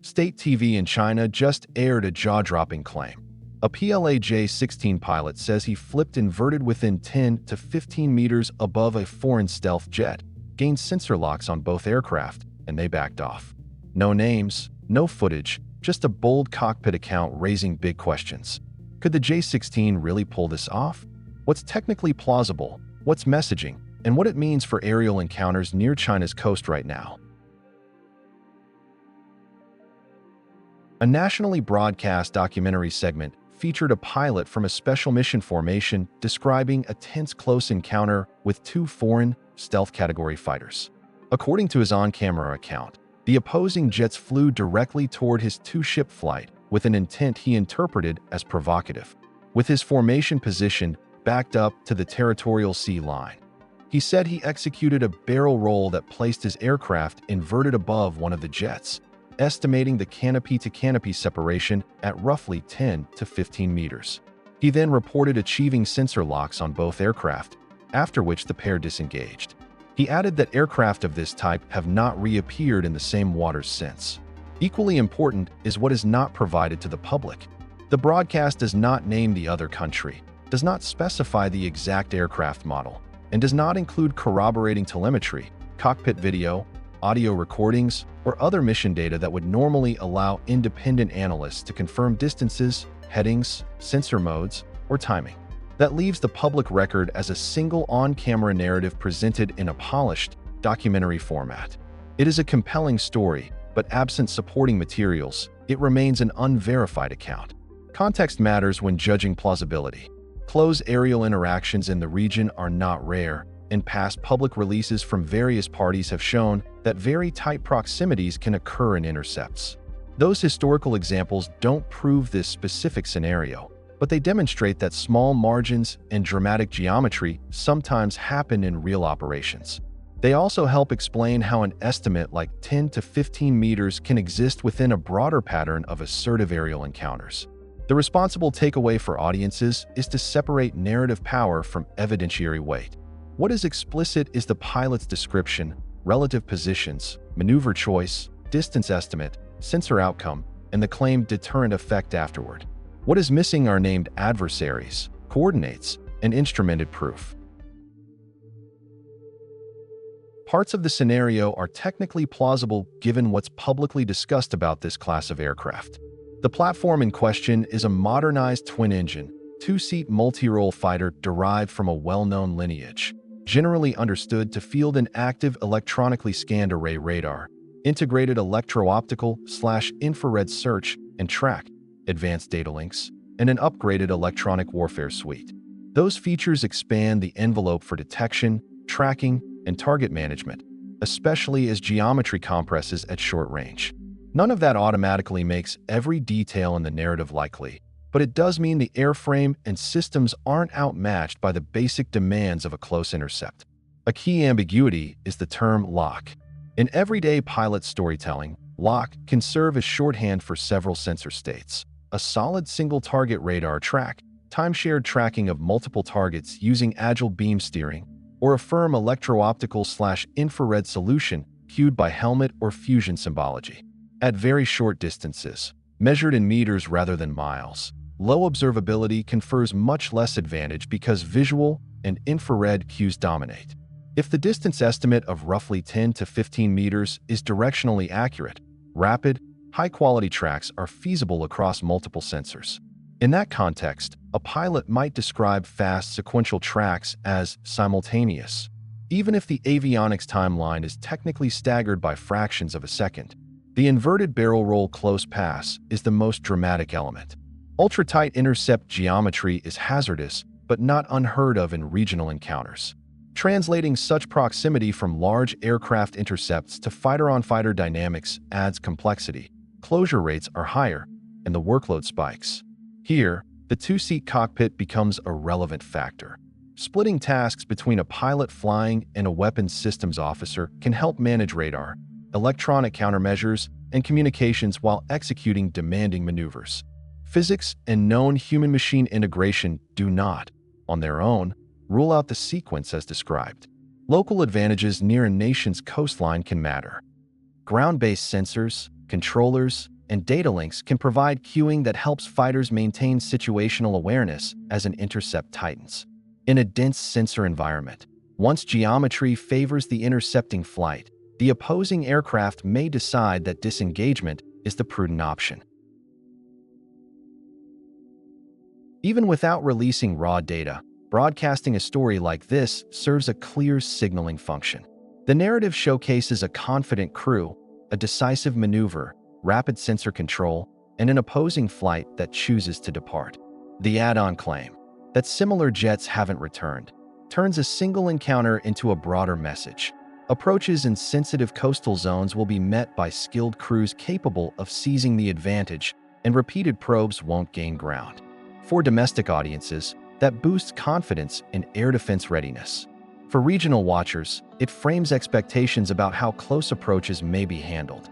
State TV in China just aired a jaw-dropping claim. A PLA J-16 pilot says he flipped inverted within 10 to 15 meters above a foreign stealth jet, gained sensor locks on both aircraft, and they backed off. No names, no footage, just a bold cockpit account raising big questions. Could the J-16 really pull this off? What's technically plausible, what's messaging, and what it means for aerial encounters near China's coast right now? A nationally broadcast documentary segment featured a pilot from a special mission formation describing a tense close encounter with two foreign, stealth category fighters. According to his on-camera account, the opposing jets flew directly toward his two-ship flight with an intent he interpreted as provocative, with his formation position backed up to the territorial sea line. He said he executed a barrel roll that placed his aircraft inverted above one of the jets, estimating the canopy-to-canopy separation at roughly 10 to 15 meters. He then reported achieving sensor locks on both aircraft, after which the pair disengaged. He added that aircraft of this type have not reappeared in the same waters since. Equally important is what is not provided to the public. The broadcast does not name the other country, does not specify the exact aircraft model, and does not include corroborating telemetry, cockpit video, audio recordings, or other mission data that would normally allow independent analysts to confirm distances, headings, sensor modes, or timing. That leaves the public record as a single on-camera narrative presented in a polished, documentary format. It is a compelling story, but absent supporting materials, it remains an unverified account. Context matters when judging plausibility. Close aerial interactions in the region are not rare, and past public releases from various parties have shown that very tight proximities can occur in intercepts. Those historical examples don't prove this specific scenario, but they demonstrate that small margins and dramatic geometry sometimes happen in real operations. They also help explain how an estimate like 10 to 15 meters can exist within a broader pattern of assertive aerial encounters. The responsible takeaway for audiences is to separate narrative power from evidentiary weight. What is explicit is the pilot's description, relative positions, maneuver choice, distance estimate, sensor outcome, and the claimed deterrent effect afterward. What is missing are named adversaries, coordinates, and instrumented proof. Parts of the scenario are technically plausible given what's publicly discussed about this class of aircraft. The platform in question is a modernized twin-engine, two-seat multi-role fighter derived from a well-known lineage, generally understood to field an active electronically scanned array radar, integrated electro-optical/infrared search and track, advanced data links, and an upgraded electronic warfare suite. Those features expand the envelope for detection, tracking, and target management, especially as geometry compresses at short range. None of that automatically makes every detail in the narrative likely, but it does mean the airframe and systems aren't outmatched by the basic demands of a close intercept. A key ambiguity is the term lock. In everyday pilot storytelling, lock can serve as shorthand for several sensor states: a solid single-target radar track, time-shared tracking of multiple targets using agile beam steering, or a firm electro-optical/infrared solution cued by helmet or fusion symbology. At very short distances, measured in meters rather than miles, low observability confers much less advantage because visual and infrared cues dominate. If the distance estimate of roughly 10 to 15 meters is directionally accurate, rapid, high-quality tracks are feasible across multiple sensors. In that context, a pilot might describe fast sequential tracks as simultaneous, even if the avionics timeline is technically staggered by fractions of a second. The inverted barrel roll close pass is the most dramatic element. Ultra-tight intercept geometry is hazardous, but not unheard of in regional encounters. Translating such proximity from large aircraft intercepts to fighter-on-fighter dynamics adds complexity. Closure rates are higher, and the workload spikes. Here, the two-seat cockpit becomes a relevant factor. Splitting tasks between a pilot flying and a weapons systems officer can help manage radar, electronic countermeasures, and communications while executing demanding maneuvers. Physics and known human-machine integration do not, on their own, rule out the sequence as described. Local advantages near a nation's coastline can matter. Ground-based sensors, controllers, and data links can provide cueing that helps fighters maintain situational awareness as an intercept tightens. In a dense sensor environment, once geometry favors the intercepting flight, the opposing aircraft may decide that disengagement is the prudent option. Even without releasing raw data, broadcasting a story like this serves a clear signaling function. The narrative showcases a confident crew, a decisive maneuver, rapid sensor control, and an opposing flight that chooses to depart. The add-on claim that similar jets haven't returned turns a single encounter into a broader message. Approaches in sensitive coastal zones will be met by skilled crews capable of seizing the advantage, and repeated probes won't gain ground. For domestic audiences, that boosts confidence in air defense readiness. For regional watchers, it frames expectations about how close approaches may be handled.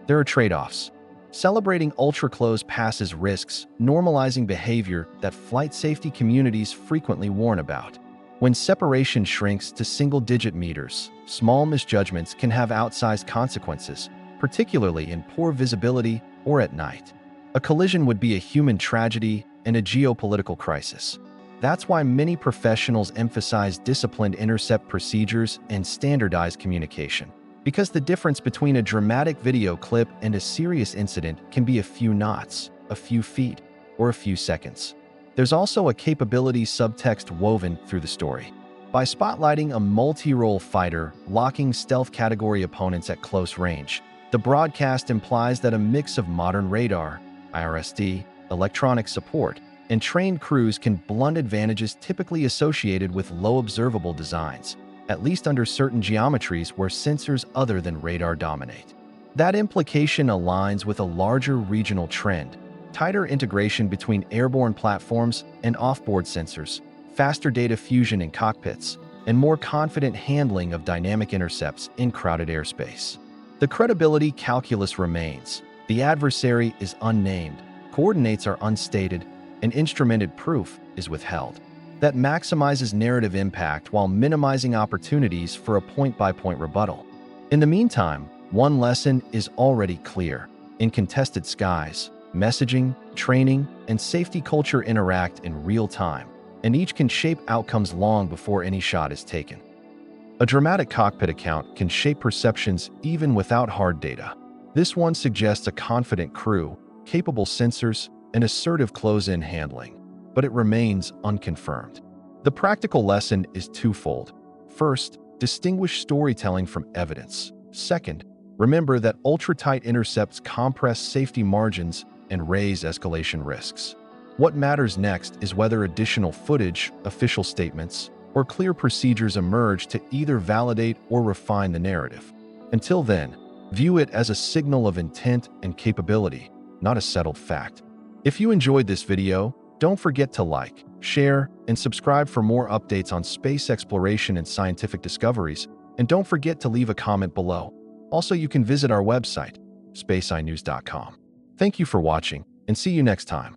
There are trade-offs. Celebrating ultra-close passes risks normalizing behavior that flight safety communities frequently warn about. When separation shrinks to single-digit meters, small misjudgments can have outsized consequences, particularly in poor visibility or at night. A collision would be a human tragedy and a geopolitical crisis. That's why many professionals emphasize disciplined intercept procedures and standardized communication. Because the difference between a dramatic video clip and a serious incident can be a few knots, a few feet, or a few seconds. There's also a capability subtext woven through the story. By spotlighting a multi-role fighter locking stealth category opponents at close range, the broadcast implies that a mix of modern radar, IRSD, electronic support, and trained crews can blunt advantages typically associated with low observable designs, at least under certain geometries where sensors other than radar dominate. That implication aligns with a larger regional trend: tighter integration between airborne platforms and off-board sensors, faster data fusion in cockpits, and more confident handling of dynamic intercepts in crowded airspace. The credibility calculus remains. The adversary is unnamed, coordinates are unstated, and instrumented proof is withheld. That maximizes narrative impact while minimizing opportunities for a point-by-point rebuttal. In the meantime, one lesson is already clear. In contested skies, messaging, training, and safety culture interact in real time, and each can shape outcomes long before any shot is taken. A dramatic cockpit account can shape perceptions even without hard data. This one suggests a confident crew, capable sensors, and assertive close-in handling, but it remains unconfirmed. The practical lesson is twofold. First, distinguish storytelling from evidence. Second, remember that ultra-tight intercepts compress safety margins and raise escalation risks. What matters next is whether additional footage, official statements, or clear procedures emerge to either validate or refine the narrative. Until then, view it as a signal of intent and capability, not a settled fact. If you enjoyed this video, don't forget to like, share, and subscribe for more updates on space exploration and scientific discoveries, and don't forget to leave a comment below. Also, you can visit our website, spaceinews.com. Thank you for watching, and see you next time.